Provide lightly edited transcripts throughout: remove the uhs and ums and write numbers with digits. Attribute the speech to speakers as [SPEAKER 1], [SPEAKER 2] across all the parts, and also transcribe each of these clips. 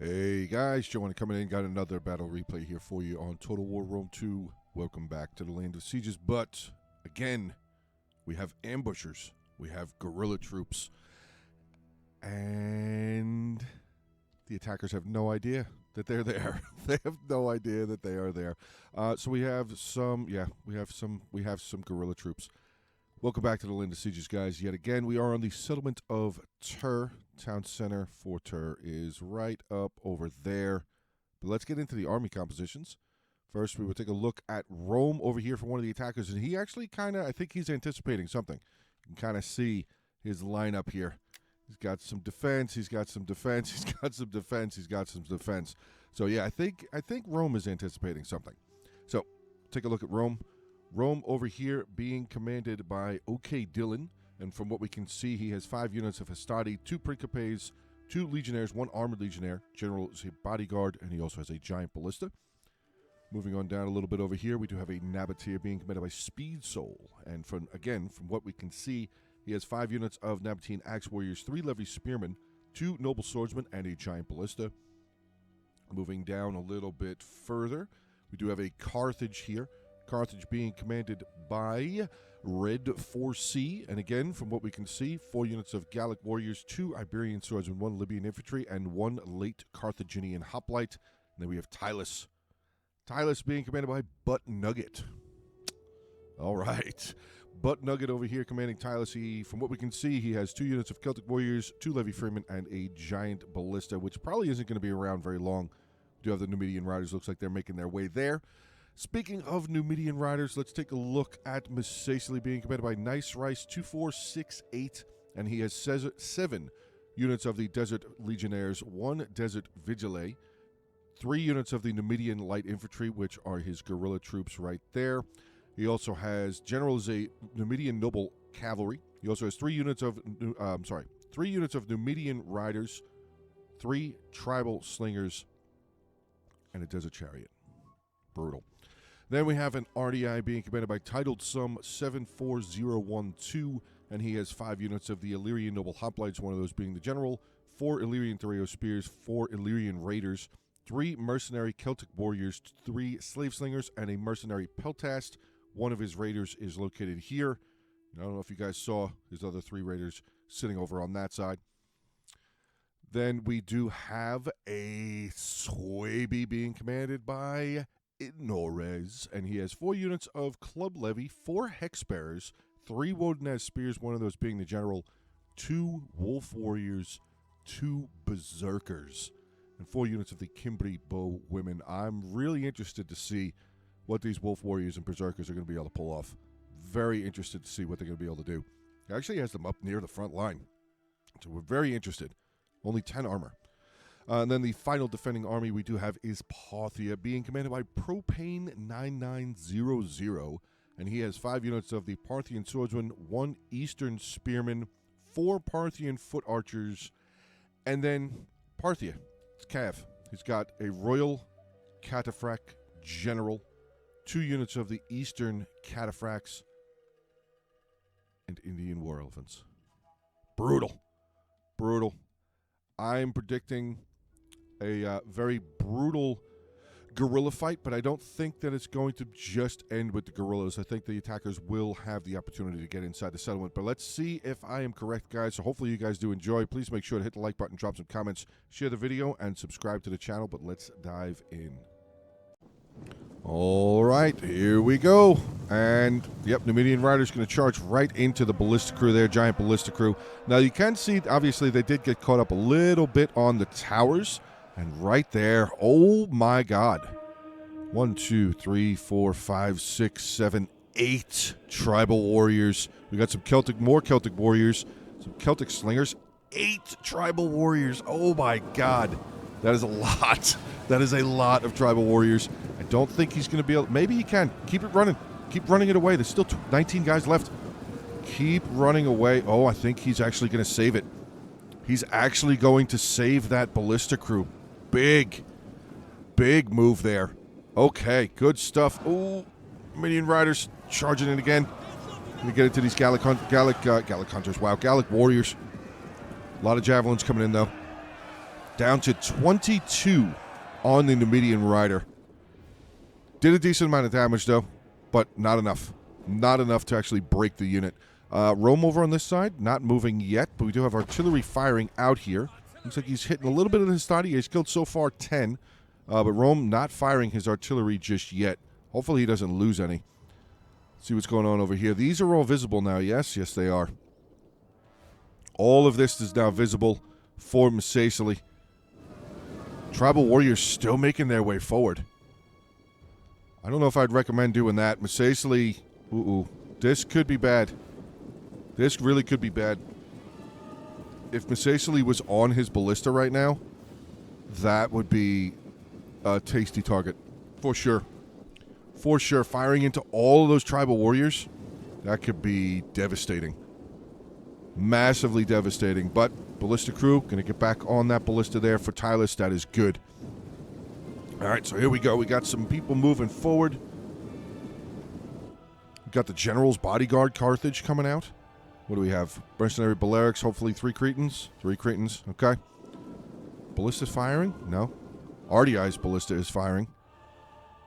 [SPEAKER 1] Hey guys, JoeOnit coming in. Got another battle replay here for you on Total War Rome 2. Welcome back to the land of sieges. But again, we have ambushers, we have guerrilla troops, and the attackers have no idea that they're there. They have no idea that they are there. So we have some guerrilla troops. Welcome back to the land of sieges, guys. Yet again, we are on the settlement of Tur. Town center for Tur is right up over there. But let's get into the army compositions. First, we will take a look at Rome over here for one of the attackers. And he actually I think he's anticipating something. You can kind of see his lineup here. He's got some defense, he's got some defense, he's got some defense, he's got some defense. So yeah, I think Rome is anticipating something. So, take a look at Rome. Rome over here being commanded by OK Dillon. And from what we can see, he has 5 units of Hastati, 2 Principes, 2 Legionnaires, 1 Armored Legionnaire. General is a bodyguard, and he also has a giant ballista. Moving on down a little bit over here, we do have a Nabateer being commanded by Speed Soul. And from what we can see, he has 5 units of Nabatean Axe Warriors, 3 Levy Spearmen, 2 Noble Swordsmen, and a giant ballista. Moving down a little bit further, we do have a Carthage here. Carthage being commanded by Red 4C, and again, from what we can see, 4 units of Gallic Warriors, 2 Iberian Swordsmen, 1 Libyan Infantry, and 1 late Carthaginian Hoplite. And then we have Tylus. Tylus being commanded by Butt Nugget. All right. Butt Nugget over here commanding Tylus. From what we can see, he has 2 units of Celtic Warriors, 2 Levy Freemen, and a giant ballista, which probably isn't going to be around very long. We do have the Numidian Riders. Looks like they're making their way there. Speaking of Numidian Riders, let's take a look at Misacely being commanded by Nice Rice 2468, and he has 7 units of the Desert Legionnaires, 1 Desert Vigile, 3 units of the Numidian Light Infantry, which are his guerrilla troops right there. He also has General is a Numidian Noble Cavalry. He also has 3 units of 3 units of Numidian Riders, 3 Tribal Slingers, and a Desert Chariot. Brutal. Then we have an RDI being commanded by Titled Sum 74012, and he has 5 units of the Illyrian Noble Hoplites, one of those being the General, 4 Illyrian Thoreo Spears, 4 Illyrian Raiders, 3 Mercenary Celtic Warriors, 3 Slave Slingers, and a Mercenary Peltast. One of his Raiders is located here. I don't know if you guys saw his other 3 Raiders sitting over on that side. Then we do have a Swaby being commanded by Norez, and he has 4 units of Club Levy, 4 Hex Bearers, 3 Wodenaz Spears, one of those being the General, 2 Wolf Warriors, 2 Berserkers, and 4 units of the Kimbri Bow Women. I'm really interested to see what these Wolf Warriors and Berserkers are going to be able to pull off. Very interested to see what they're going to be able to do. He actually has them up near the front line, so we're very interested. Only 10 armor. And then the final defending army we do have is Parthia, being commanded by Propane 9900, and he has 5 units of the Parthian Swordsman, 1 Eastern Spearman, 4 Parthian Foot Archers, and then Parthia, it's Cav. He's got a Royal Cataphract General, 2 units of the Eastern Cataphracts, and Indian War Elephants. Brutal. Brutal. I'm predicting a very brutal guerrilla fight, but I don't think that it's going to just end with the guerrillas. I think the attackers will have the opportunity to get inside the settlement, but let's see if I am correct, guys. So hopefully you guys do enjoy. Please make sure to hit the like button, drop some comments, share the video, and subscribe to the channel, but let's dive in. All right, here we go. And, yep, Numidian Rider's going to charge right into the ballista crew there, giant ballista crew. Now, you can see, obviously, they did get caught up a little bit on the towers. And right there, oh my God. 1, 2, 3, 4, 5, 6, 7, 8 tribal warriors. We got some more Celtic warriors, some Celtic slingers. 8 tribal warriors. Oh my God. That is a lot. That is a lot of tribal warriors. I don't think he's going to be able... Maybe he can. Keep it running. Keep running it away. There's still 19 guys left. Keep running away. Oh, I think he's actually going to save it. He's actually going to save that ballista crew. Big move there. Okay, good stuff. Oh, Minion Riders charging in again. Let me get into these Gallic Hunters. Wow, Gallic Warriors. A lot of javelins coming in, though. Down to 22 on the Numidian Rider. Did a decent amount of damage, though, but not enough. Not enough to actually break the unit. Rome over on this side, not moving yet, but we do have artillery firing out here. Looks like he's hitting a little bit of his body. He's killed so far 10, but Rome not firing his artillery just yet. Hopefully he doesn't lose any. Let's see what's going on over here. These are all visible now, yes? Yes, they are. All of this is now visible for Masacely. Tribal warriors still making their way forward. I don't know if I'd recommend doing that. Masacely, this could be bad. This really could be bad. If Masacely was on his ballista right now, that would be a tasty target. For sure. For sure. Firing into all of those tribal warriors, that could be devastating. Massively devastating. But ballista crew, going to get back on that ballista there for Tylus. That is good. All right, so here we go. We got some people moving forward. We got the General's Bodyguard Carthage coming out. What do we have? Mercenary Balearics, hopefully 3 Cretans. 3 Cretans, okay. Ballista's firing? No. RDI's ballista is firing.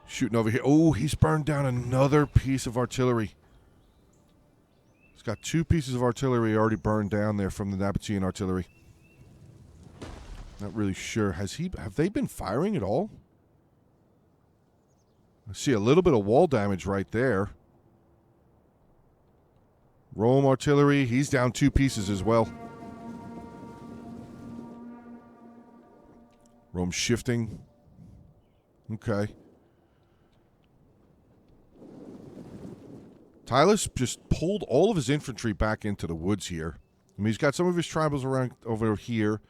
[SPEAKER 1] Shooting over here. Oh, he's burned down another piece of artillery. He's got 2 pieces of artillery already burned down there from the Nabatean artillery. Not really sure. Have they been firing at all? I see a little bit of wall damage right there. Rome artillery, he's down 2 pieces as well. Rome shifting. Okay. Tylus just pulled all of his infantry back into the woods here. I mean, he's got some of his tribals around over here.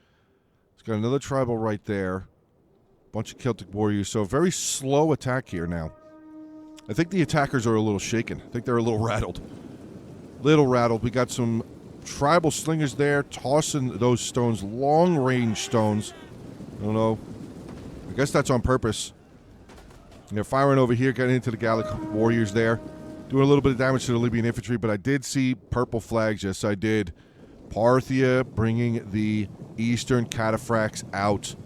[SPEAKER 1] He's got another tribal right there. Bunch of Celtic warriors. So very slow attack here now. I think the attackers are a little shaken. I think they're a little rattled. We got some tribal slingers there tossing those stones, long-range stones. I don't know. I guess that's on purpose. And they're firing over here, getting into the Gallic warriors there. Doing a little bit of damage to the Libyan infantry, but I did see purple flags. Yes, I did. Parthia bringing the Eastern Cataphracts out.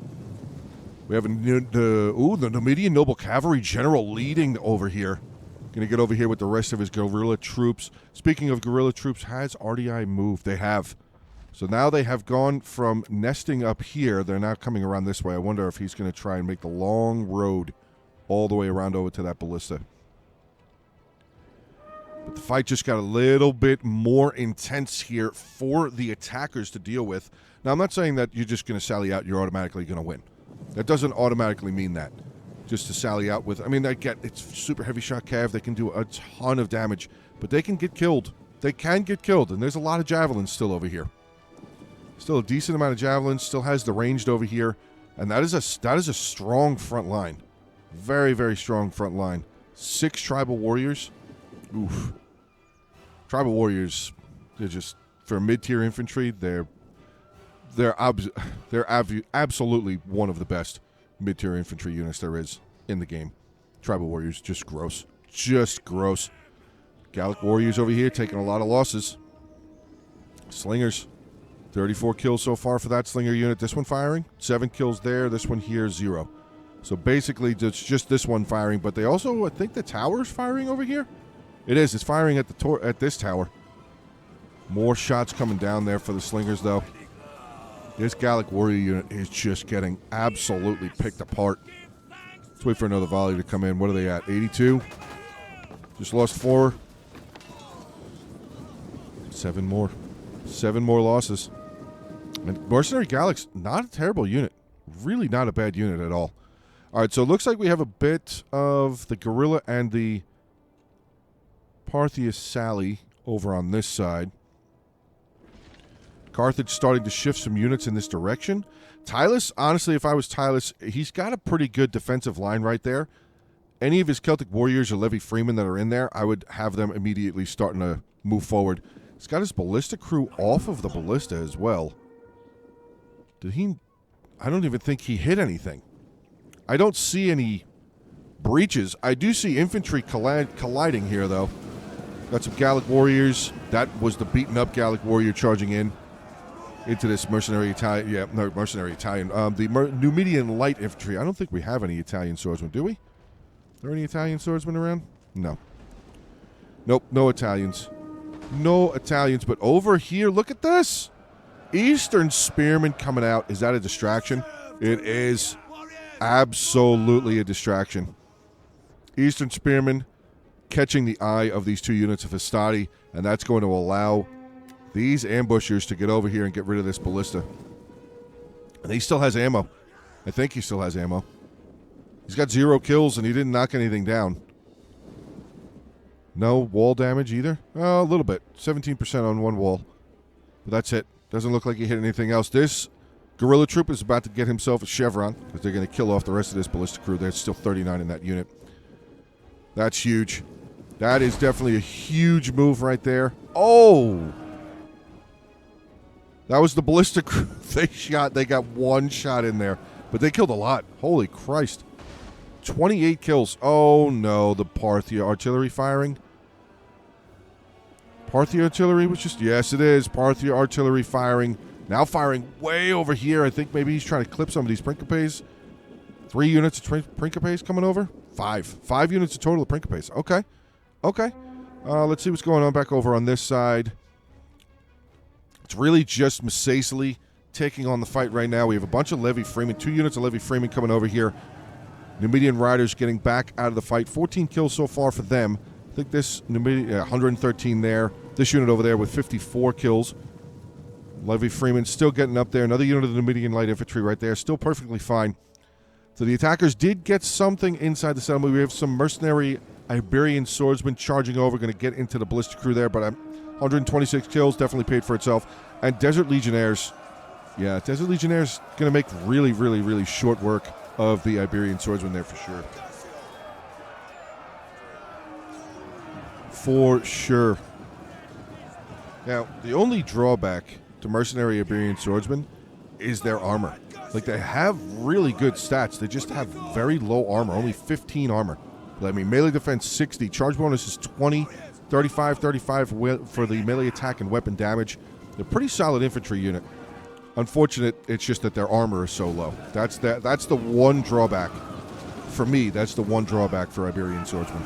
[SPEAKER 1] We have the Numidian Noble Cavalry General leading over here. Going to get over here with the rest of his guerrilla troops. Speaking of guerrilla troops, has RDI moved? They have. So now they have gone from nesting up here. They're now coming around this way. I wonder if he's going to try and make the long road all the way around over to that ballista. But the fight just got a little bit more intense here for the attackers to deal with. Now, I'm not saying that you're just going to sally out, you're automatically going to win. That doesn't automatically mean that. Just to sally out with, I mean, it's super heavy shot cav. They can do a ton of damage, but they can get killed. They can get killed, and there's a lot of javelins still over here. Still a decent amount of javelins. Still has the ranged over here, and that is a strong front line. Very, very strong front line. 6 tribal warriors. Oof. Tribal warriors, they're just, for mid-tier infantry, they're absolutely one of the best mid-tier infantry units there is in the game. Tribal warriors, just gross. Just gross. Gallic warriors over here taking a lot of losses. Slingers, 34 kills so far for that slinger unit. This one firing, 7 kills there. This one here, 0. So basically, it's just this one firing. But they also, I think the tower's firing over here. It is. It's firing at this tower. More shots coming down there for the slingers, though. This Gallic warrior unit is just getting absolutely picked apart. Let's wait for another volley to come in. What are they at? 82? Just lost 4. 7 more. 7 more losses. And Mercenary Gallic's not a terrible unit. Really not a bad unit at all. All right, so it looks like we have a bit of the Guerilla and the Parthia Sally over on this side. Carthage starting to shift some units in this direction. Tylus, honestly, if I was Tylus, he's got a pretty good defensive line right there. Any of his Celtic warriors or Levy Freemen that are in there, I would have them immediately starting to move forward. He's got his ballista crew off of the ballista as well. Did he? I don't even think he hit anything. I don't see any breaches. I do see infantry colliding here, though. Got some Gallic warriors. That was the beaten up Gallic warrior charging in. into this mercenary Italian. Yeah, no, mercenary Italian. The Numidian light infantry. I don't think we have any Italian swordsmen, do we? Are there any Italian swordsmen around? No. Nope, no Italians. No Italians, but over here, look at this. Eastern Spearmen coming out. Is that a distraction? It is absolutely a distraction. Eastern Spearmen catching the eye of these two units of Hastati, and that's going to allow these ambushers to get over here and get rid of this ballista. And he still has ammo. I think he still has ammo. He's got 0 kills, and he didn't knock anything down. No wall damage either? Oh, a little bit. 17% on one wall. But that's it. Doesn't look like he hit anything else. This guerrilla troop is about to get himself a chevron because they're going to kill off the rest of this ballista crew. There's still 39 in that unit. That's huge. That is definitely a huge move right there. Oh! That was the ballista crew. They got 1 shot in there. But they killed a lot. Holy Christ. 28 kills. Oh, no. The Parthia artillery firing. Parthia artillery was just... Yes, it is. Parthia artillery firing. Now firing way over here. I think maybe he's trying to clip some of these Principes. 3 units of Principes coming over? 5. 5 units of total of Principes. Okay. Okay. Let's see what's going on back over on this side. It's really just Masacely taking on the fight right now. We have a bunch of Levy Freeman. 2 units of Levy Freeman coming over here. Numidian Riders getting back out of the fight. 14 kills so far for them. I think this Numidian, 113 there. This unit over there with 54 kills. Levy Freeman still getting up there. Another unit of the Numidian Light Infantry right there. Still perfectly fine. So the attackers did get something inside the settlement. We have some mercenary Iberian swordsmen charging over. Going to get into the ballista crew there. But 126 kills definitely paid for itself. And Desert Legionnaires. Yeah, Desert Legionnaires going to make really, really, really short work of the Iberian swordsmen there for sure. For sure. Now, the only drawback to mercenary Iberian swordsmen is their armor. Like, they have really good stats. They just have very low armor, only 15 armor. I mean, melee defense 60, charge bonus is 20, 35, 35 for the melee attack and weapon damage. They're a pretty solid infantry unit. Unfortunate, it's just that their armor is so low. That's the one drawback. For me, that's the one drawback for Iberian swordsmen.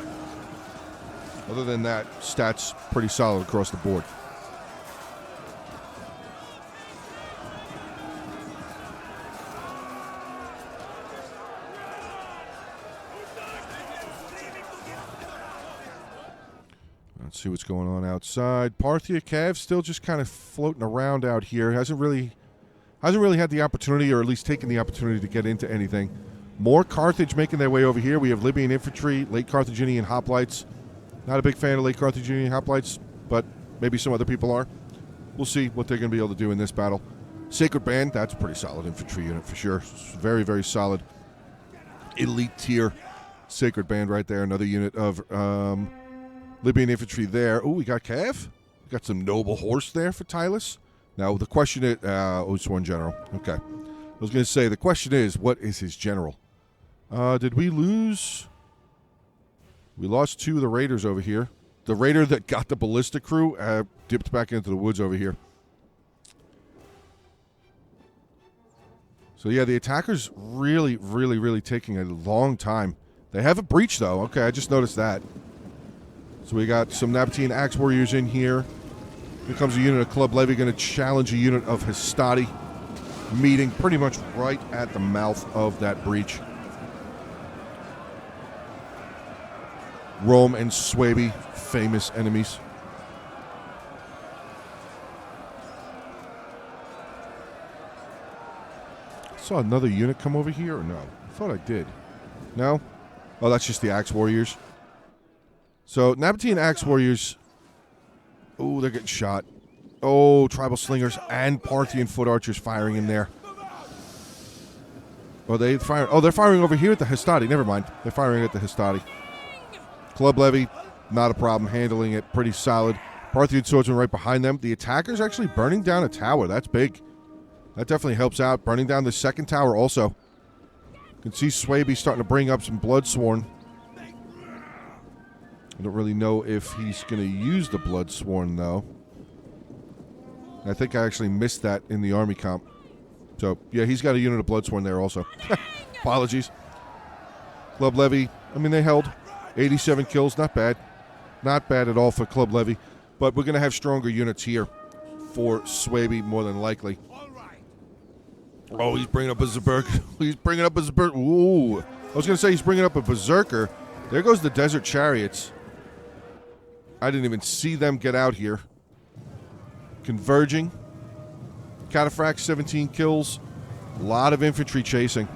[SPEAKER 1] Other than that, stats pretty solid across the board. Let's see what's going on outside. Parthia Cav still just kind of floating around out here. Hasn't really had the opportunity, or at least taken the opportunity to get into anything. More Carthage making their way over here. We have Libyan infantry, late Carthaginian hoplites. Not a big fan of late Carthaginian hoplites, but maybe some other people are. We'll see what they're going to be able to do in this battle. Sacred Band, that's a pretty solid infantry unit for sure. Very, very solid. Elite tier Sacred Band right there. Another unit of Libyan infantry there. Oh, we got Cav. We got some noble horse there for Tylus. Now, the question is... it's one general. Okay. I was going to say, the question is, what is his general? Did we lose... We lost 2 of the raiders over here. The raider that got the ballista crew dipped back into the woods over here. So, yeah, the attackers really, really, really taking a long time. They have a breach, though. Okay, I just noticed that. So we got some Nabatean Axe Warriors in here. Here comes a unit of Club Levy going to challenge a unit of Hastati. Meeting pretty much right at the mouth of that breach. Rome and Swaby, famous enemies. Saw another unit come over here, or no? I thought I did. No? Oh, that's just the Axe Warriors. So, Nabatean Axe Warriors. Oh, they're getting shot. Oh, Tribal Slingers and Parthian Foot Archers firing in there. Oh, they're firing over here at the Hastati. Never mind. They're firing at the Hastati. Club Levy, not a problem, handling it pretty solid. Parthian swordsmen right behind them. The attackers actually burning down a tower. That's big. That definitely helps out. Burning down the second tower also. You can see Swaby starting to bring up some Bloodsworn. I don't really know if he's going to use the Bloodsworn, though. I think I actually missed that in the Army comp. So, yeah, he's got a unit of Bloodsworn there also. Apologies. Club Levy, I mean, they held 87 kills. Not bad. Not bad at all for Club Levy. But we're going to have stronger units here for Swaby, more than likely. Oh, he's bringing up a Berserker. He's bringing up a Berserker. Ooh. I was going to say he's bringing up a Berserker. There goes the Desert Chariots. I didn't even see them get out here. Converging. Cataphract, 17 kills. A lot of infantry chasing.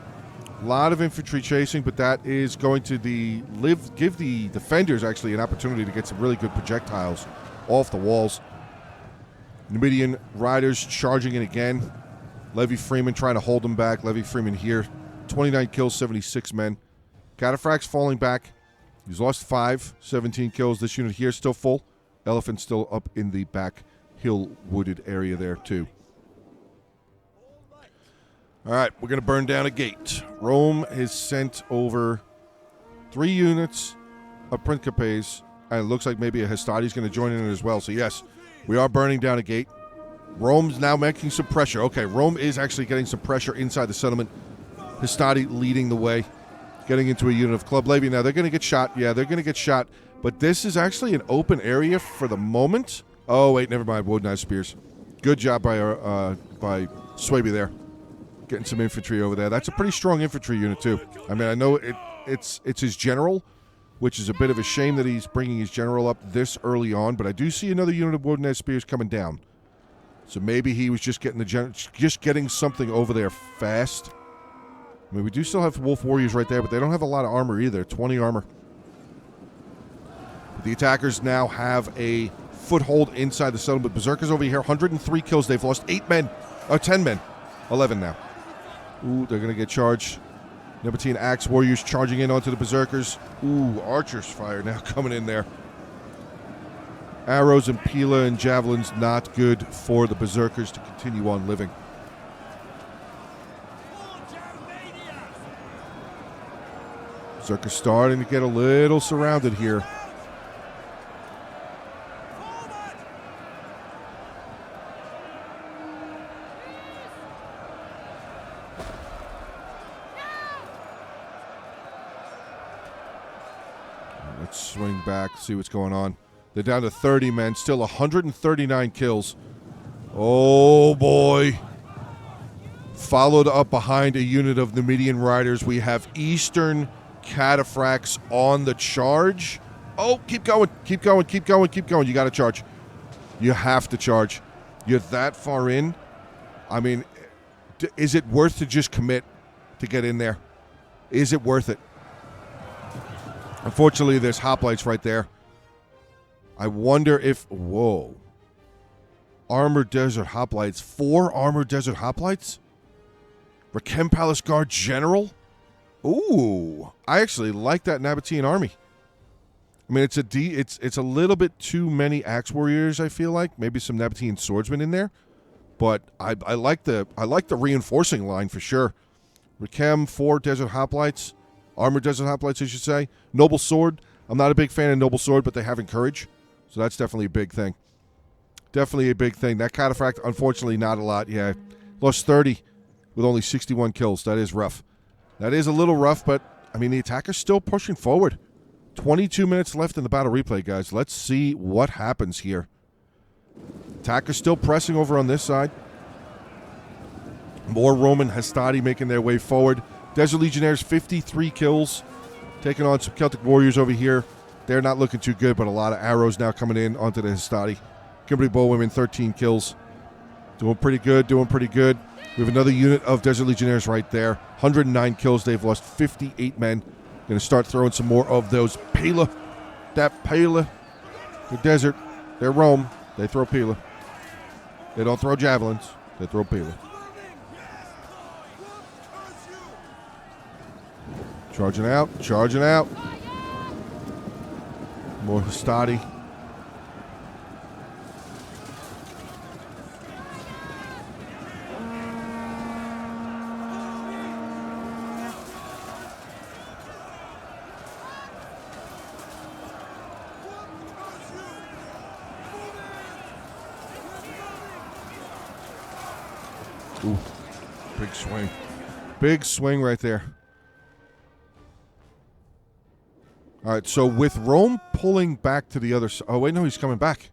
[SPEAKER 1] A lot of infantry chasing, but that is going to give the defenders actually an opportunity to get some really good projectiles off the walls. Numidian Riders charging in again. Levy Freeman trying to hold them back. Levy Freeman here. 29 kills, 76 men. Cataphract's falling back. He's lost 5, 17 kills. This unit here still full. Elephant still up in the back hill wooded area there too. All right, we're going to burn down a gate. Rome has sent over 3 units of Principes, and it looks like maybe a Hastati's going to join in as well. So yes, we are burning down a gate. Rome's now making some pressure. Okay, Rome is actually getting some pressure inside the settlement. Hastati leading the way, getting into a unit of Club Levy. Now, they're going to get shot. Yeah, they're going to get shot. But this is actually an open area for the moment. Oh, wait, never mind. Wodenized Spears. Good job by Swaby there. Getting some infantry over there. That's a pretty strong infantry unit, too. I mean, I know it's his general, which is a bit of a shame that he's bringing his general up this early on. But I do see another unit of Wodenized Spears coming down. So maybe he was just getting something over there fast. I mean, we do still have Wolf Warriors right there, but they don't have a lot of armor either. 20 armor. But the attackers now have a foothold inside the settlement. Berserkers over here, 103 kills. They've lost 8 men. 10 men. 11 now. Ooh, they're going to get charged. Nebatine Axe Warriors charging in onto the Berserkers. Ooh, Archers fire now coming in there. Arrows and Pila and Javelins not good for the Berserkers to continue on living. Berserkers starting to get a little surrounded here. Let's swing back, see what's going on. They're down to 30 men, still 139 kills. Oh, boy. Followed up behind a unit of Numidian Riders. We have Eastern Cataphracts on the charge. Oh, keep going, keep going, keep going, keep going. You got to charge. You have to charge. You're that far in. I mean, is it worth to just commit to get in there? Is it worth it? Unfortunately, there's hoplites right there. I wonder if... Whoa. Armored Desert Hoplites. 4 Armored Desert Hoplites? Rakem Palace Guard General? Ooh. I actually like that Nabatean army. I mean, it's a little bit too many Axe Warriors, I feel like. Maybe some Nabatean Swordsmen in there. But I like the reinforcing line for sure. Rakem, 4 Desert Hoplites. Armored Desert Hoplites, I should say. Noble Sword. I'm not a big fan of Noble Sword, but they have Encourage. So that's definitely a big thing. Definitely a big thing. That Cataphract, unfortunately, not a lot. Yeah, lost 30 with only 61 kills. That is rough. That is a little rough, but, I mean, the attacker's still pushing forward. 22 minutes left in the battle replay, guys. Let's see what happens here. Attacker's still pressing over on this side. More Roman Hastati making their way forward. Desert Legionnaires, 53 kills. Taking on some Celtic Warriors over here. They're not looking too good, but a lot of arrows now coming in onto the Hastati. Kimberly Bowwomen, 13 kills. Doing pretty good, doing pretty good. We have another unit of Desert Legionnaires right there. 109 kills. They've lost 58 men. Going to start throwing some more of those Pila. That Pila. The desert. They're Rome. They throw Pila. They don't throw javelins. They throw Pila. Charging out. Charging out. More Hastati. Ooh, big swing. Big swing right there. All right, so with Rome pulling back to the other side. Oh, wait, no, he's coming back.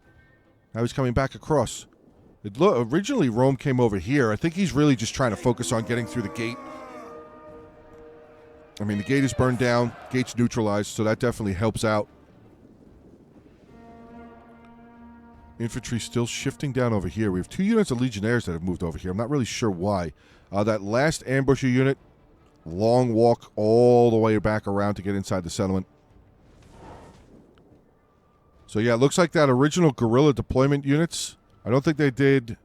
[SPEAKER 1] Now he's coming back across. Originally, Rome came over here. I think he's really just trying to focus on getting through the gate. I mean, the gate is burned down. Gate's neutralized, so that definitely helps out. Infantry still shifting down over here. We have 2 units of Legionnaires that have moved over here. I'm not really sure why. That last ambusher unit, long walk all the way back around to get inside the settlement. So, yeah, it looks like that original guerrilla deployment units, I don't think they did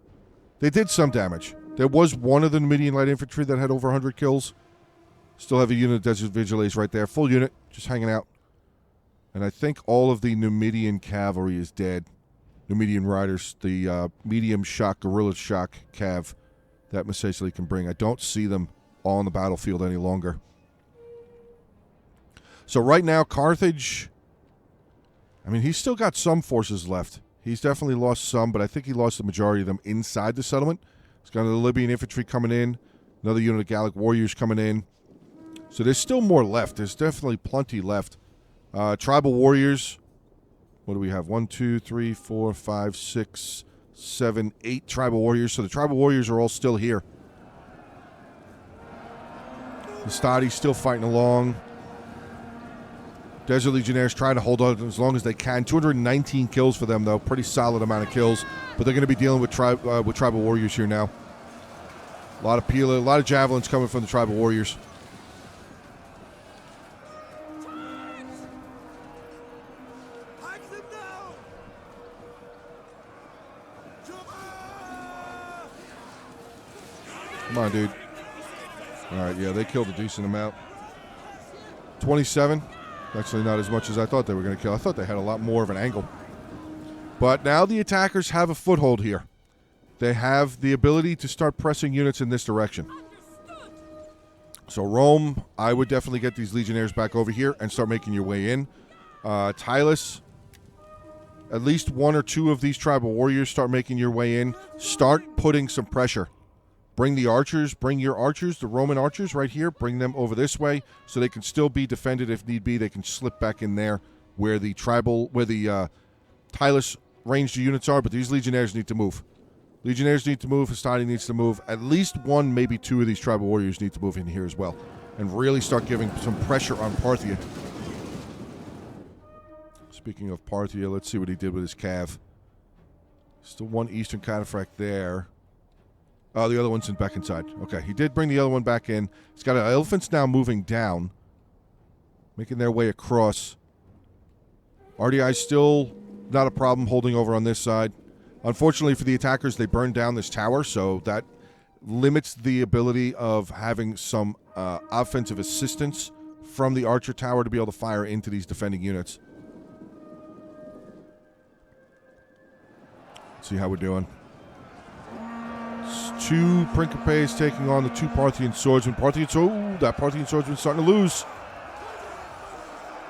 [SPEAKER 1] some damage. There was one of the Numidian light infantry that had over 100 kills. Still have a unit of Desert Vigiles right there. Full unit, just hanging out. And I think all of the Numidian cavalry is dead. Numidian riders, the medium shock, guerrilla shock cav that Massasoit can bring. I don't see them all on the battlefield any longer. So right now, Carthage, I mean, he's still got some forces left. He's definitely lost some, but I think he lost the majority of them inside the settlement. He's got the Libyan infantry coming in, another unit of Gallic warriors coming in. So there's still more left. There's definitely plenty left. Tribal warriors, what do we have? 1, 2, 3, 4, 5, 6, 7, 8 tribal warriors. So the tribal warriors are all still here. The Stadi's still fighting along. Desert Legionnaires trying to hold on as long as they can. 219 kills for them, though. Pretty solid amount of kills. But they're going to be dealing with tribal warriors here now. A lot of Pila, a lot of javelins coming from the tribal warriors. Come on, dude. All right, yeah, they killed a decent amount. 27. Actually, not as much as I thought they were going to kill. I thought they had a lot more of an angle. But now the attackers have a foothold here. They have the ability to start pressing units in this direction. So Rome, I would definitely get these Legionnaires back over here and start making your way in. Tylus, at least 1 or 2 of these tribal warriors start making your way in. Start putting some pressure. Bring the archers, bring your archers, the Roman archers right here, bring them over this way so they can still be defended if need be. They can slip back in there where the Tylus ranged units are, but these Legionnaires need to move. Legionnaires need to move, Hastati needs to move. At least 1, maybe 2 of these tribal warriors need to move in here as well and really start giving some pressure on Parthia. Speaking of Parthia, let's see what he did with his cav. Still 1 eastern cataphract there. Oh, the other one's back inside. Okay, he did bring the other one back in. He's got elephants now moving down, making their way across. RDI still not a problem holding over on this side. Unfortunately for the attackers, they burned down this tower, so that limits the ability of having some offensive assistance from the archer tower to be able to fire into these defending units. Let's see how we're doing. 2 Principes taking on the 2 Parthian swordsmen. That Parthian swordsman's starting to lose.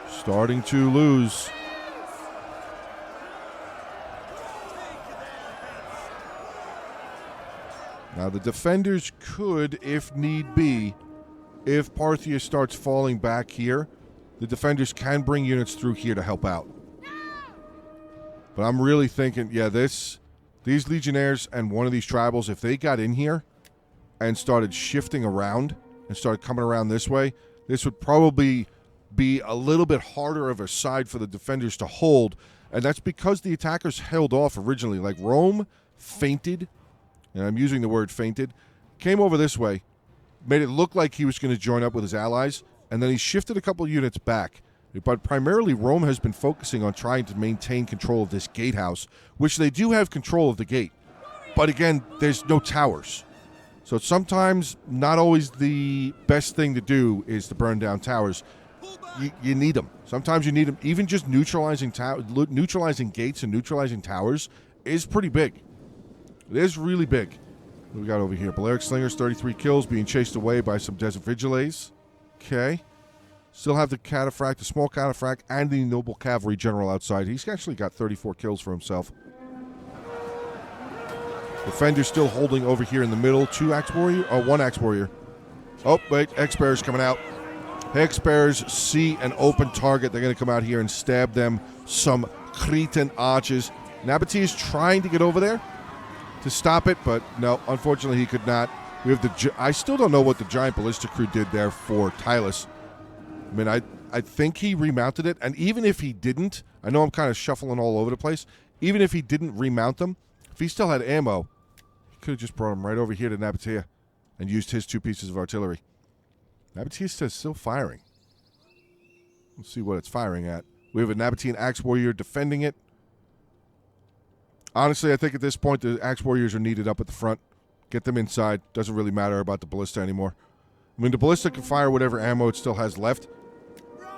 [SPEAKER 1] Starting to lose. Now the defenders could, if need be, if Parthia starts falling back here, the defenders can bring units through here to help out. But I'm really thinking, yeah, these Legionnaires and one of these tribals, if they got in here and started shifting around and started coming around this way, this would probably be a little bit harder of a side for the defenders to hold. And that's because the attackers held off originally. Like Rome feinted, and I'm using the word feinted, came over this way, made it look like he was going to join up with his allies, and then he shifted a couple units back. But primarily, Rome has been focusing on trying to maintain control of this gatehouse, which they do have control of the gate. But again, there's no towers. So sometimes not always the best thing to do is to burn down towers. You need them. Sometimes you need them. Even just neutralizing gates and neutralizing towers is pretty big. It is really big. What do we got over here? Balearic Slingers, 33 kills, being chased away by some Desert Vigiles. Okay. Still have the cataphract, the small cataphract, and the noble cavalry general outside. He's actually got 34 kills for himself. Defender's still holding over here in the middle. 2 Axe Warrior? Oh, 1 Axe Warrior. Oh, wait. Hex-Bearers coming out. Hex-Bearers see an open target. They're going to come out here and stab them some Cretan archers. Nabati is trying to get over there to stop it, but no, unfortunately he could not. We have the. I still don't know what the giant ballista crew did there for Tylus. I mean, I think he remounted it, and even if he didn't, I know I'm kind of shuffling all over the place. Even if he didn't remount them, if he still had ammo, he could have just brought him right over here to Nabatea and used his 2 pieces of artillery. Nabatea is still firing. Let's see what it's firing at. We have a Nabatean Axe Warrior defending it. Honestly, I think at this point the Axe Warriors are needed up at the front. Get them inside. Doesn't really matter about the ballista anymore. I mean, the ballista can fire whatever ammo it still has left.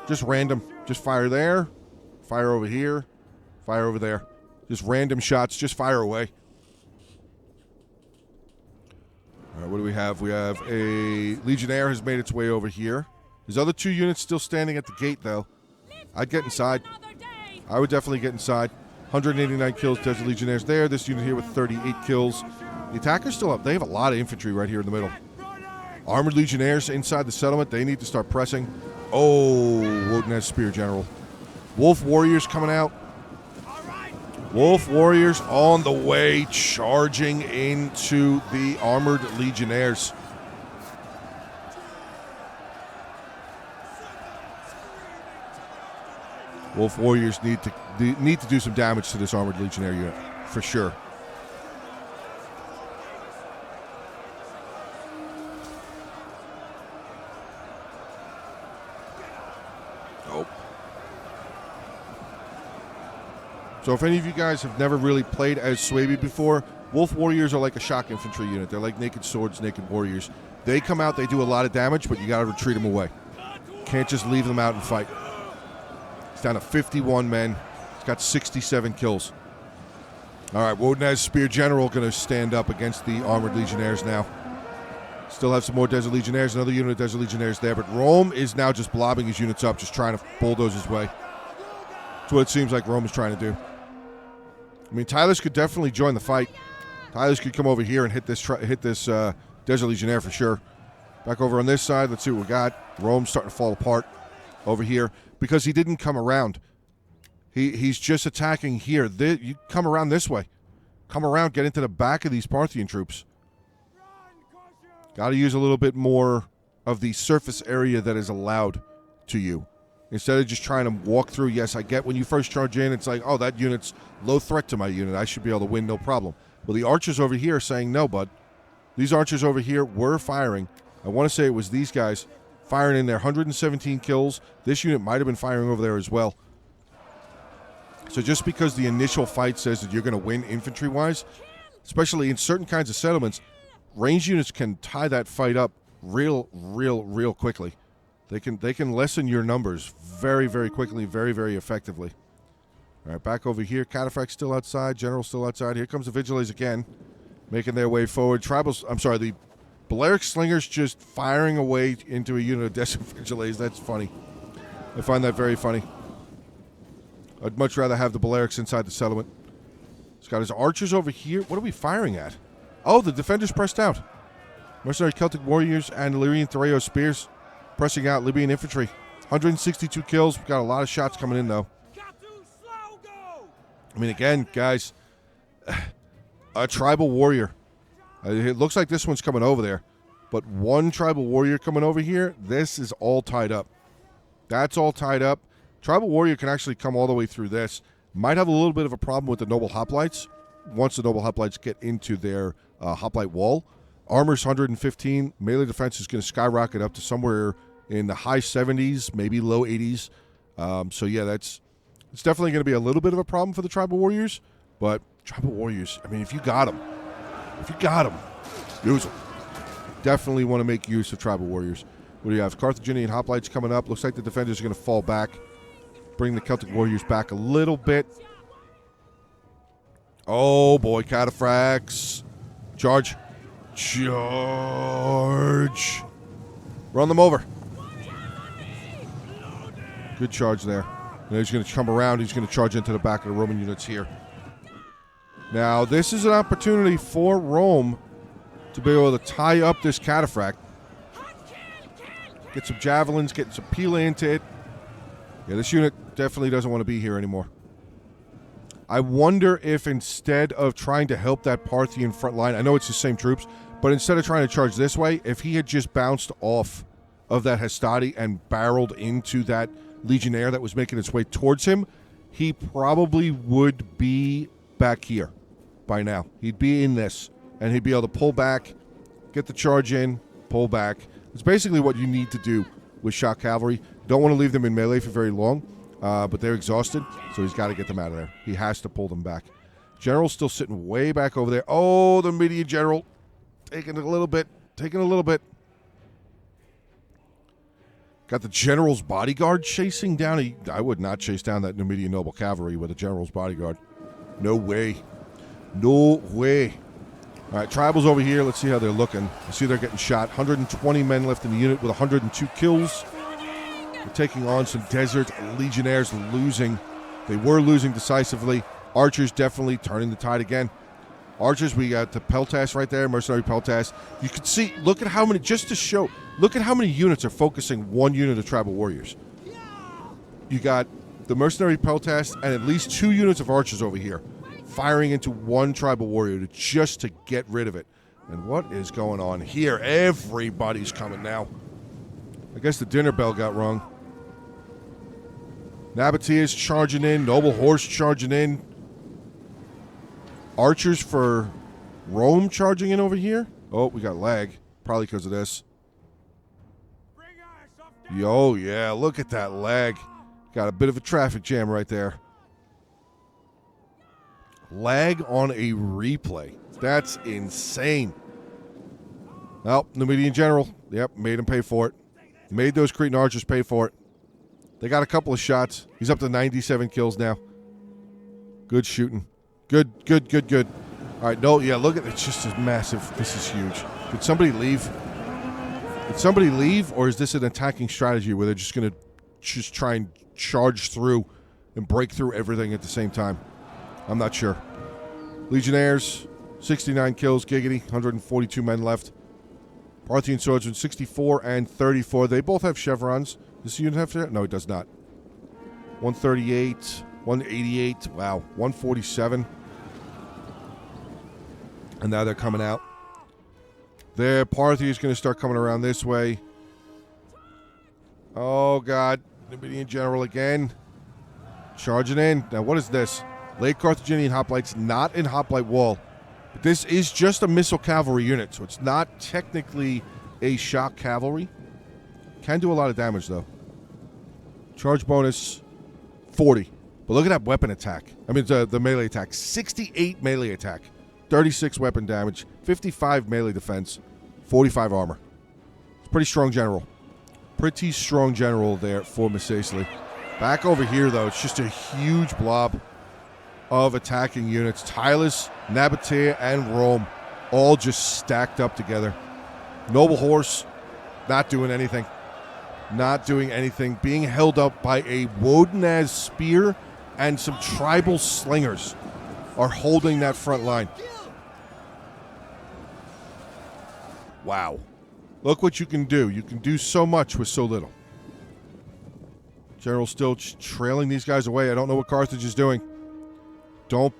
[SPEAKER 1] Just random. Just fire there. Fire over here. Fire over there. Just random shots. Just fire away. All right, what do we have? We have a Legionnaire has made its way over here. There's other 2 units still standing at the gate, though. I'd get inside. I would definitely get inside. 189 kills, Desert Legionnaires there. This unit here with 38 kills. The attackers still up. They have a lot of infantry right here in the middle. Armored Legionnaires inside the settlement. They need to start pressing. Oh, Woden's Spear General. Wolf Warriors coming out. Wolf Warriors on the way, charging into the Armored Legionnaires. Wolf Warriors need to do some damage to this Armored Legionnaire unit, for sure. Oh. So if any of you guys have never really played as Swaby before, Wolf Warriors are like a shock infantry unit. They're like naked swords, naked warriors. They come out, they do a lot of damage, but you got to retreat them away. Can't just leave them out and fight. Down to 51 men. He's got 67 kills. All right, Woden's Spear General going to stand up against the Armored Legionnaires now. Still have some more Desert Legionnaires. Another unit of Desert Legionnaires there, but Rome is now just blobbing his units up, just trying to bulldoze his way. That's what it seems like Rome is trying to do. I mean, Tylus could definitely join the fight. Tylus could come over here and hit this Desert Legionnaire for sure. Back over on this side, let's see what we got. Rome's starting to fall apart over here. Because he didn't come around. He's just attacking here. You come around this way. Come around, get into the back of these Parthian troops. Got to use a little bit more of the surface area that is allowed to you. Instead of just trying to walk through. Yes, I get when you first charge in, it's like, oh, that unit's low threat to my unit. I should be able to win, no problem. Well, the archers over here are saying, no, bud. These archers over here were firing. I want to say it was these guys. Firing in there, 117 kills. This unit might have been firing over there as well. So just because the initial fight says that you're going to win infantry-wise, especially in certain kinds of settlements, ranged units can tie that fight up real quickly. They can lessen your numbers very, very quickly, very, very effectively. All right, back over here. Cataphract's still outside. General's still outside. Here comes the Vigiles again, making their way forward. The Balearic Slingers just firing away into a unit of Desert Vigiles. That's funny. I find that very funny. I'd much rather have the Balearics inside the settlement. He's got his archers over here. What are we firing at? Oh, the defenders pressed out. Mercenary Celtic Warriors and Illyrian Thoreo Spears pressing out Libyan infantry. 162 kills. We've got a lot of shots coming in, though. I mean, again, guys, a tribal warrior. It looks like this one's coming over there. But one tribal warrior coming over here, this is all tied up. That's all tied up. Tribal warrior can actually come all the way through this. Might have a little bit of a problem with the noble hoplites. Once the noble hoplites get into their hoplite wall. Armor's 115. Melee defense is going to skyrocket up to somewhere in the high 70s, maybe low 80s. So yeah, it's definitely going to be a little bit of a problem for the tribal warriors. But tribal warriors, I mean, if you got them, use them. Definitely want to make use of tribal warriors. What do you have? Carthaginian hoplites coming up. Looks like the defenders are going to fall back. Bring the Celtic warriors back a little bit. Oh, boy. Cataphracts. Charge. Charge. Run them over. Good charge there. And he's going to come around. He's going to charge into the back of the Roman units here. Now, this is an opportunity for Rome to be able to tie up this cataphract. Get some javelins, get some peel into it. Yeah, this unit definitely doesn't want to be here anymore. I wonder if instead of trying to help that Parthian front line, I know it's the same troops, but instead of trying to charge this way, if he had just bounced off of that Hastati and barreled into that Legionnaire that was making its way towards him, he probably would be back here by now. He'd be in this, and he'd be able to pull back, get the charge in, pull back. It's basically what you need to do with shock cavalry. Don't want to leave them in melee for very long, but they're exhausted, so he's got to get them out of there. He has to pull them back. General's still sitting way back over there. Oh, the Numidian general taking a little bit. Got the general's bodyguard chasing down. I would not chase down that Numidian noble cavalry with a general's bodyguard. No way. No way. All right, tribals over here. Let's see how they're looking. I see they're getting shot. 120 men left in the unit with 102 kills. They're taking on some desert legionnaires, losing. They were losing decisively. Archers definitely turning the tide again. Archers, we got the Peltas right there, mercenary Peltas. You can see, look at how many, just to show, look at how many units are focusing one unit of tribal warriors. You got the mercenary Peltas and at least 2 units of archers over here, firing into one tribal warrior just to get rid of it. And what is going on here? Everybody's coming now. I guess the dinner bell got rung. Nabatea's charging in. Noble horse charging in. Archers for Rome charging in over here. Oh, we got lag. Probably because of this. Yo, yeah, look at that lag. Got a bit of a traffic jam right there. Lag on a replay. That's insane. Well, Numidian general. Yep, made him pay for it. Made those Cretan archers pay for it. They got a couple of shots. He's up to 97 kills now. Good shooting. Good. All right, no, yeah, look at it. It's just a massive. This is huge. Did somebody leave? Or is this an attacking strategy where they're just going to just try and charge through and break through everything at the same time? I'm not sure. Legionnaires, 69 kills, giggity, 142 men left. Parthian swordsmen, 64 and 34. They both have chevrons. Does this unit have chevrons? No, it does not. 138, 188, wow, 147. And now they're coming out. Their Parthian is going to start coming around this way. Oh, God. Numidian general again. Charging in. Now, what is this? Late Carthaginian hoplites, not in hoplite wall. But this is just a missile cavalry unit, so it's not technically a shock cavalry. Can do a lot of damage, though. Charge bonus, 40. But look at that weapon attack. I mean, the melee attack. 68 melee attack. 36 weapon damage. 55 melee defense. 45 armor. It's pretty strong general. Pretty strong general there for Missaesli. Back over here, though, it's just a huge blob of attacking units. Tylus, Nabatea, and Rome all just stacked up together. Noble horse, not doing anything. Not doing anything. Being held up by a Wodenaz spear and some tribal slingers are holding that front line. Wow. Look what you can do. You can do so much with so little. General's still trailing these guys away. I don't know what Carthage is doing.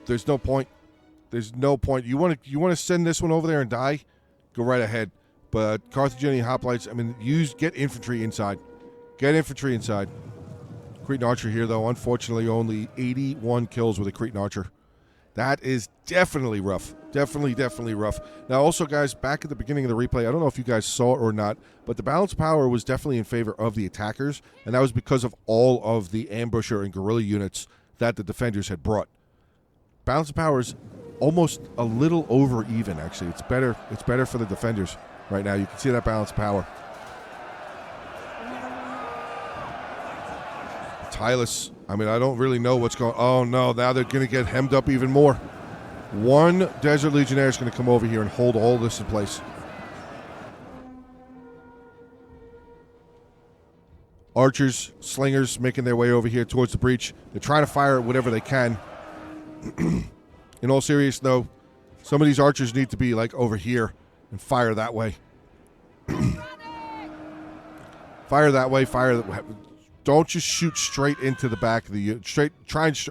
[SPEAKER 1] There's no point. There's no point. You want to send this one over there and die? Go right ahead. But Carthaginian hoplites, I mean, get infantry inside. Get infantry inside. Cretan archer here, though. Unfortunately, only 81 kills with a Cretan archer. That is definitely rough. Definitely rough. Now, also, guys, back at the beginning of the replay, I don't know if you guys saw it or not, but the balance of power was definitely in favor of the attackers, and that was because of all of the ambusher and guerrilla units that the defenders had brought. Balance of power is almost a little over even, actually. It's better for the defenders right now. You can see that balance of power. Tylus, I mean, I don't really know what's going on. Oh, no, now they're going to get hemmed up even more. One Desert Legionnaire is going to come over here and hold all this in place. Archers, slingers making their way over here towards the breach. They're trying to fire at whatever they can. In all seriousness, though, some of these archers need to be, like, over here and fire that way. Fire that way, fire that way. Don't just shoot straight into the back of the unit.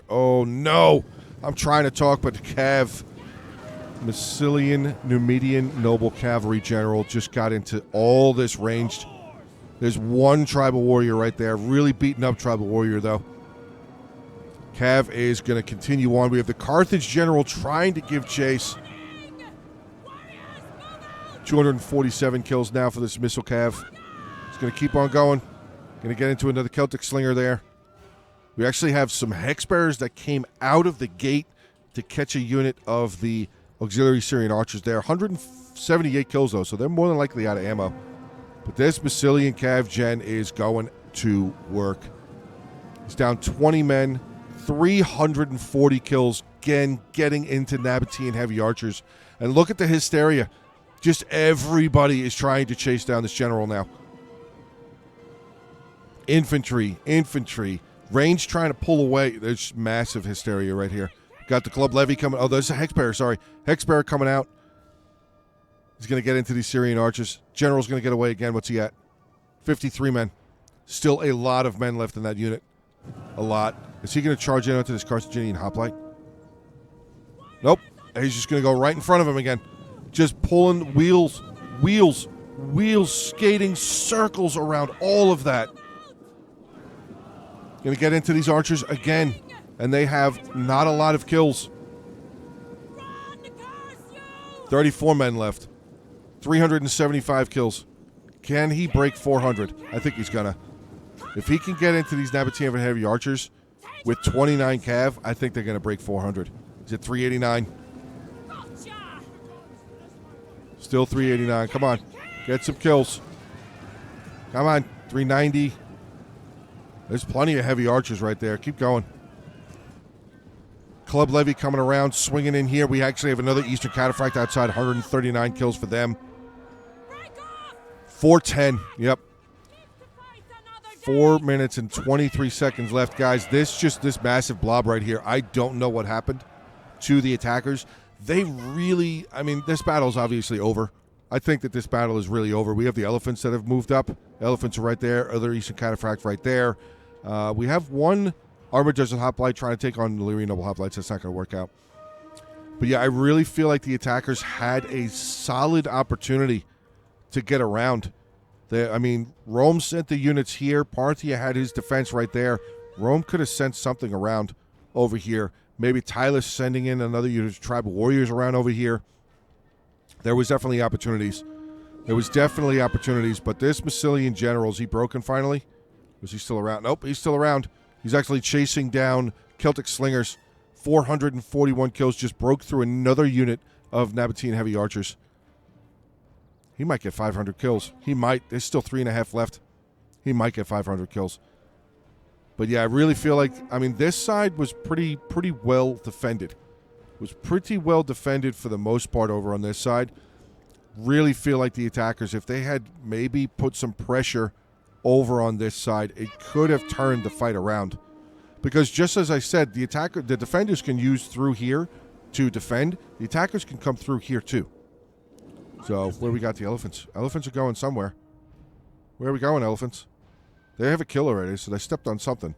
[SPEAKER 1] Oh, no. I'm trying to talk, but Cav, Massilian Numidian Noble Cavalry General, just got into all this ranged. There's one tribal warrior right there. Really beaten up tribal warrior, though. Cav is going to continue on. We have the Carthage General trying to give chase. 247 kills now for this missile Cav. He's going to keep on going. Going to get into another Celtic Slinger there. We actually have some Hexbearers that came out of the gate to catch a unit of the auxiliary Syrian archers there. 178 kills, though, so they're more than likely out of ammo. But this Massilian Cav Gen is going to work. He's down 20 men, 340 kills, again, getting into Nabatean heavy archers. And look at the hysteria. Just everybody is trying to chase down this general now. Infantry. Range trying to pull away. There's massive hysteria right here. Got the club levy coming. Oh, there's a Hexbearer, sorry. Hexbearer coming out. He's going to get into these Syrian archers. General's going to get away again. What's he at? 53 men. Still a lot of men left in that unit. A lot. Is he going to charge in onto this Carthaginian hoplite? Nope. He's just going to go right in front of him again. Just pulling wheels, skating circles around all of that. Going to get into these archers again. And they have not a lot of kills. 34 men left. 375 kills. Can he break 400? I think he's going to. If he can get into these Nabatean heavy archers with 29 cav, I think they're going to break 400. He's at 389. Still 389. Come on. Get some kills. Come on. 390. There's plenty of heavy archers right there. Keep going. Club Levy coming around, swinging in here. We actually have another Eastern Cataphract outside. 139 kills for them. 410. Yep. 4 minutes and 23 seconds left, guys. This massive blob right here. I don't know what happened to the attackers. They really, I mean, this battle is obviously over. I think that this battle is really over. We have the elephants that have moved up. Elephants are right there. Other Eastern Cataphract right there. We have one Armored Desert Hoplite trying to take on Illyrian Noble Hoplites. That's not going to work out. But yeah, I really feel like the attackers had a solid opportunity to get around. I mean, Rome sent the units here. Parthia had his defense right there. Rome could have sent something around over here. Maybe Tylus sending in another unit of tribal warriors around over here. There was definitely opportunities. But this Massilian general, is he broken finally? Was he still around? Nope, he's still around. He's actually chasing down Celtic Slingers. 441 kills, just broke through another unit of Nabatean heavy archers. He might get 500 kills. He might. There's still 3.5 left. He might get 500 kills. But yeah, I really feel like, I mean, this side was pretty well defended. Was pretty well defended for the most part over on this side. Really feel like the attackers, if they had maybe put some pressure over on this side, it could have turned the fight around. Because just as I said, the defenders can use through here to defend. The attackers can come through here too. So, where we got the elephants? Elephants are going somewhere. Where are we going, elephants? They have a kill already, so they stepped on something.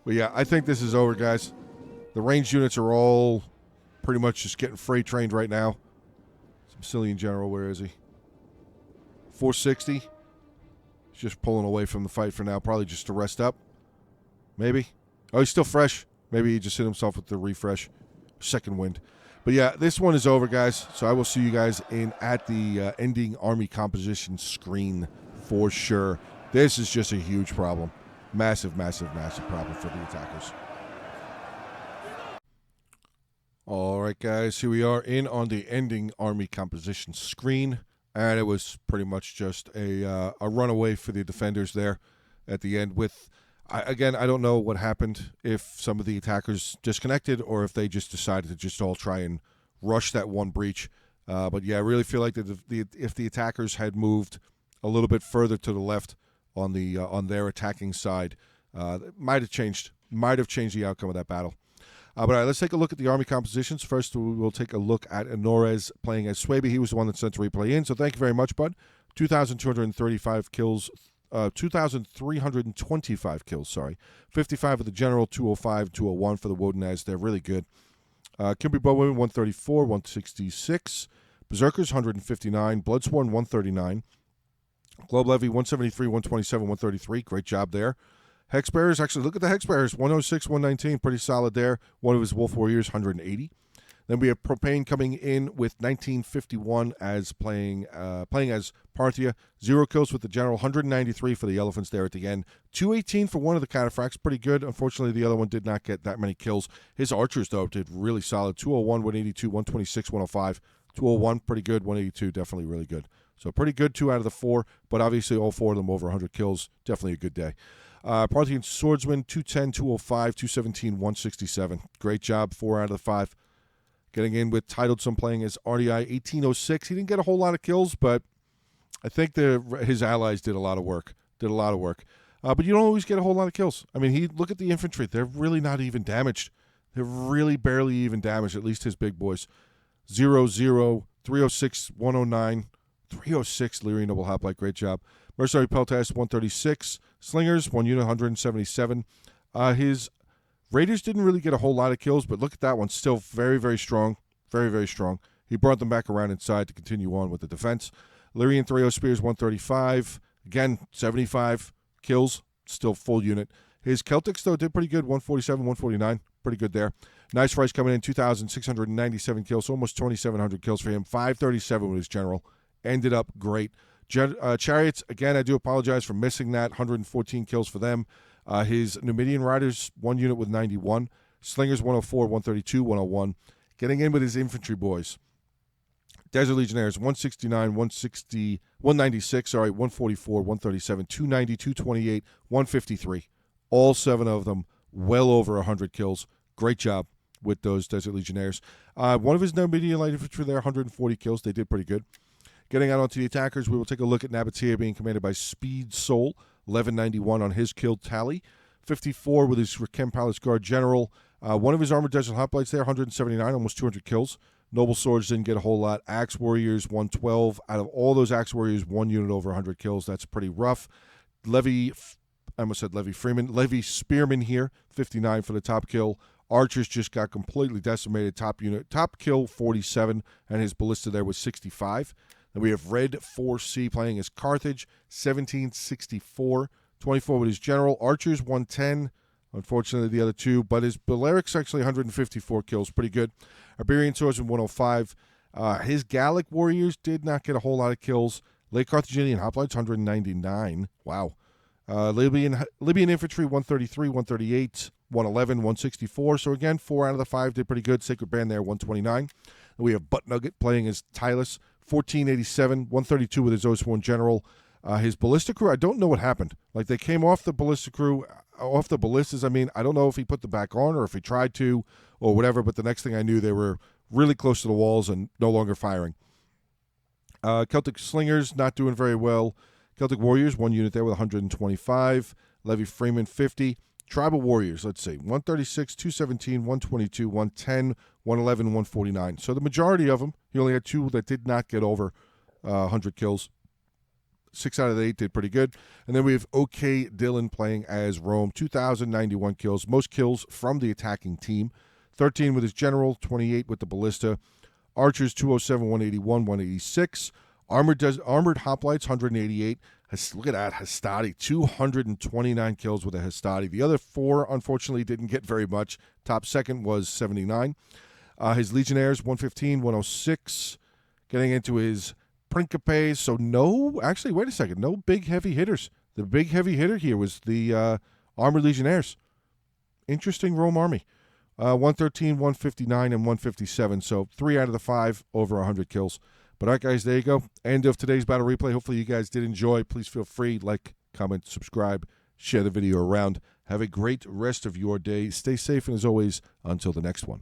[SPEAKER 1] But yeah, I think this is over, guys. The ranged units are all pretty much just getting freight trained right now. Massilian General, where is he? 460. He's just pulling away from the fight for now, probably just to rest up. Maybe. Oh, he's still fresh. Maybe he just hit himself with the refresh. Second wind. But yeah, this one is over, guys. So I will see you guys at the ending army composition screen for sure. This is just a huge problem. Massive problem for the attackers. All right, guys. Here we are in on the ending army composition screen. And it was pretty much just a runaway for the defenders there at the end with... I don't know what happened, if some of the attackers disconnected or if they just decided to just all try and rush that one breach. But yeah, I really feel like if the attackers had moved a little bit further to the left on their attacking side, it might have changed the outcome of that battle. But all right, let's take a look at the Army compositions. First, we will take a look at Norez playing as Swaby. He was the one that sent the replay in, so thank you very much, bud. 2,235 kills, 2,325 kills, sorry. 55 for the General, 205, 201 for the Wodenaz. They're really good. Kimberly Bowman, 134, 166. Berserkers, 159. Bloodsworn, 139. Globe Levy, 173, 127, 133. Great job there. Hex Bearers, actually, look at the Hex Bearers. 106, 119. Pretty solid there. One of his Wolf Warriors, 180. Then we have Propane coming in with 1951 as playing as Parthia. 0 kills with the General, 193 for the Elephants there at the end. 218 for one of the Cataphracts, pretty good. Unfortunately, the other one did not get that many kills. His Archers, though, did really solid. 201, 182, 126, 105. 201, pretty good. 182, definitely really good. So pretty good, 2 out of the 4, but obviously all 4 of them over 100 kills. Definitely a good day. Parthian Swordsman, 210, 205, 217, 167. Great job, 4 out of the 5. Getting in with Titled playing as RDI, 1806. He didn't get a whole lot of kills, but I think his allies did a lot of work. But you don't always get a whole lot of kills. I mean, look at the infantry. They're really not even damaged. They're really barely even damaged, at least his big boys. 0, 0, 306, 109, 306, Leary Noble Hoplite. Great job. Mercenary Peltas, 136. Slingers, 1 unit, 177. His Raiders didn't really get a whole lot of kills, but look at that one. Still very, very strong. Very, very strong. He brought them back around inside to continue on with the defense. Lyrian Thrio Spears, 135. Again, 75 kills. Still full unit. His Celtics, though, did pretty good. 147, 149. Pretty good there. Nice Price coming in, 2,697 kills. Almost 2,700 kills for him. 537 with his General. Ended up great. Chariots, again, I do apologize for missing that. 114 kills for them. His Numidian Riders, 1 unit with 91. Slingers, 104, 132, 101. Getting in with his infantry boys. Desert Legionnaires, 169, 196, 144, 137, 290, 228, 153. All 7 of them well over 100 kills. Great job with those Desert Legionnaires. One of his Numidian Light Infantry there, 140 kills. They did pretty good. Getting out onto the attackers, we will take a look at Nabatea being commanded by Speed Soul, 1191 on his kill tally, 54 with his Rakem Palace Guard General. One of his Armored Desert Hoplites there, 179, almost 200 kills. Noble Swords didn't get a whole lot. Axe Warriors, 112. Out of all those Axe Warriors, 1 unit over 100 kills. That's pretty rough. Levy Spearman here, 59 for the top kill. Archers just got completely decimated. Top kill, 47, and his Ballista there was 65. Then we have Red 4C playing as Carthage, 1764, 24 with his General. Archers, 110. Unfortunately, the other 2, but his Balearic's actually 154 kills. Pretty good. Iberian Swordsman, 105. His Gallic Warriors did not get a whole lot of kills. Late Carthaginian Hoplites, 199. Wow. Libyan Infantry, 133, 138, 111, 164. So again, 4 out of the 5 did pretty good. Sacred Band there, 129. And we have Butt Nugget playing as Tylus, 1487, 132 with his Osworn General. His Ballista crew, I don't know what happened. Like, they came off the Ballista crew, off the Ballistas. I mean, I don't know if he put them back on or if he tried to or whatever, but the next thing I knew, they were really close to the walls and no longer firing. Celtic Slingers, not doing very well. Celtic Warriors, 1 unit there with 125. Levy Freeman, 50. Tribal Warriors, let's see, 136, 217, 122, 110, 111, 149. So the majority of them, he only had 2 that did not get over 100 kills. 6 out of the 8 did pretty good. And then we have OK Dillon playing as Rome, 2,091 kills. Most kills from the attacking team. 13 with his General, 28 with the Ballista. Archers, 207, 181, 186. Armored Hoplites, 188. Look at that, Hastati, 229 kills with a Hastati. The other 4, unfortunately, didn't get very much. Top second was 79. His Legionnaires, 115, 106. Getting into his Principes. So actually, wait a second. No big heavy hitters. The big heavy hitter here was the Armored Legionnaires. Interesting Rome army. 113, 159, and 157. So 3 out of the 5 over 100 kills. But all right, guys, there you go. End of today's battle replay. Hopefully you guys did enjoy. Please feel free, like, comment, subscribe, share the video around. Have a great rest of your day. Stay safe, and as always, until the next one.